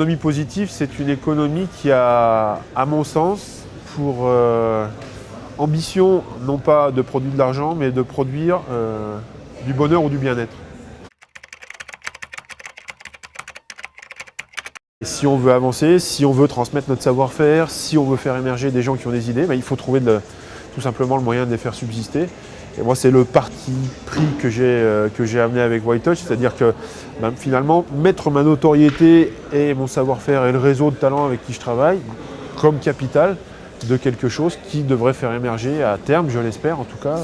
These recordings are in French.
L'économie positive, c'est une économie qui a, à mon sens, pour ambition, non pas de produire de l'argent, mais de produire du bonheur ou du bien-être. Si on veut avancer, si on veut transmettre notre savoir-faire, si on veut faire émerger des gens qui ont des idées, il faut trouver tout simplement le moyen de les faire subsister. Et moi, c'est le parti pris que j'ai amené avec White Touch, c'est-à-dire que finalement, mettre ma notoriété et mon savoir-faire et le réseau de talents avec qui je travaille comme capital de quelque chose qui devrait faire émerger à terme, je l'espère en tout cas,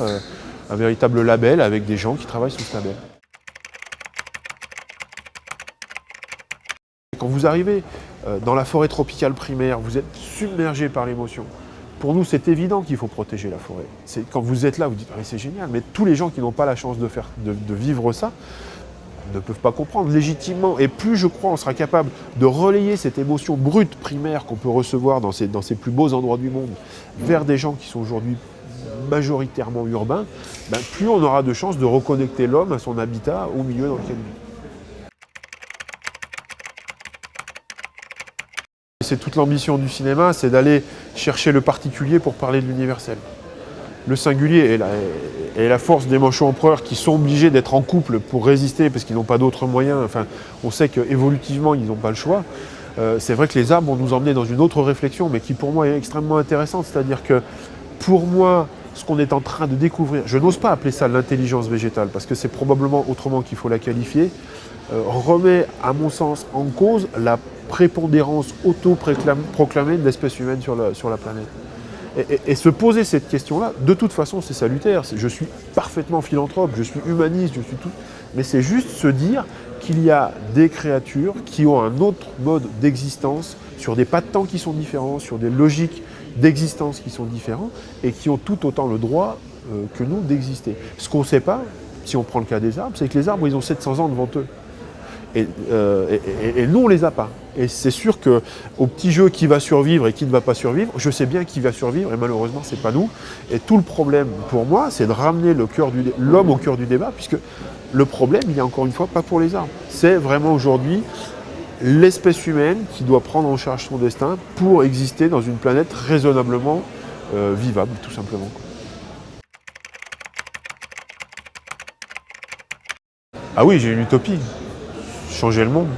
un véritable label avec des gens qui travaillent sous ce label. Quand vous arrivez dans la forêt tropicale primaire, vous êtes submergé par l'émotion. Pour nous, c'est évident qu'il faut protéger la forêt. Quand vous êtes là, vous dites ah, « c'est génial », mais tous les gens qui n'ont pas la chance de vivre ça ne peuvent pas comprendre légitimement. Et plus, je crois, on sera capable de relayer cette émotion brute primaire qu'on peut recevoir dans ces plus beaux endroits du monde vers des gens qui sont aujourd'hui majoritairement urbains, plus on aura de chances de reconnecter l'homme à son habitat, au milieu dans lequel il vit. C'est toute l'ambition du cinéma, c'est d'aller chercher le particulier pour parler de l'universel. Le singulier est la force des manchots empereurs qui sont obligés d'être en couple pour résister parce qu'ils n'ont pas d'autres moyens. Enfin, on sait qu'évolutivement, ils n'ont pas le choix. C'est vrai que les arbres vont nous emmener dans une autre réflexion, mais qui pour moi est extrêmement intéressante. C'est-à-dire que pour moi, ce qu'on est en train de découvrir, je n'ose pas appeler ça l'intelligence végétale, parce que c'est probablement autrement qu'il faut la qualifier, remet à mon sens en cause la prépondérance auto-proclamée de l'espèce humaine sur la planète. Et se poser cette question-là, de toute façon, c'est salutaire. Je suis parfaitement philanthrope, je suis humaniste, je suis tout. Mais c'est juste se dire qu'il y a des créatures qui ont un autre mode d'existence, sur des pas de temps qui sont différents, sur des logiques d'existence qui sont différents, et qui ont tout autant le droit que nous d'exister. Ce qu'on ne sait pas, si on prend le cas des arbres, c'est que les arbres, ils ont 700 ans devant eux. Et nous, on ne les a pas. Et c'est sûr qu'au petit jeu qui va survivre et qui ne va pas survivre, je sais bien qui va survivre et malheureusement, ce n'est pas nous. Et tout le problème pour moi, c'est de ramener l'homme au cœur du débat, puisque le problème, il est encore une fois pas pour les arbres. C'est vraiment aujourd'hui l'espèce humaine qui doit prendre en charge son destin pour exister dans une planète raisonnablement vivable, tout simplement. Ah oui, j'ai une utopie. Changer le monde.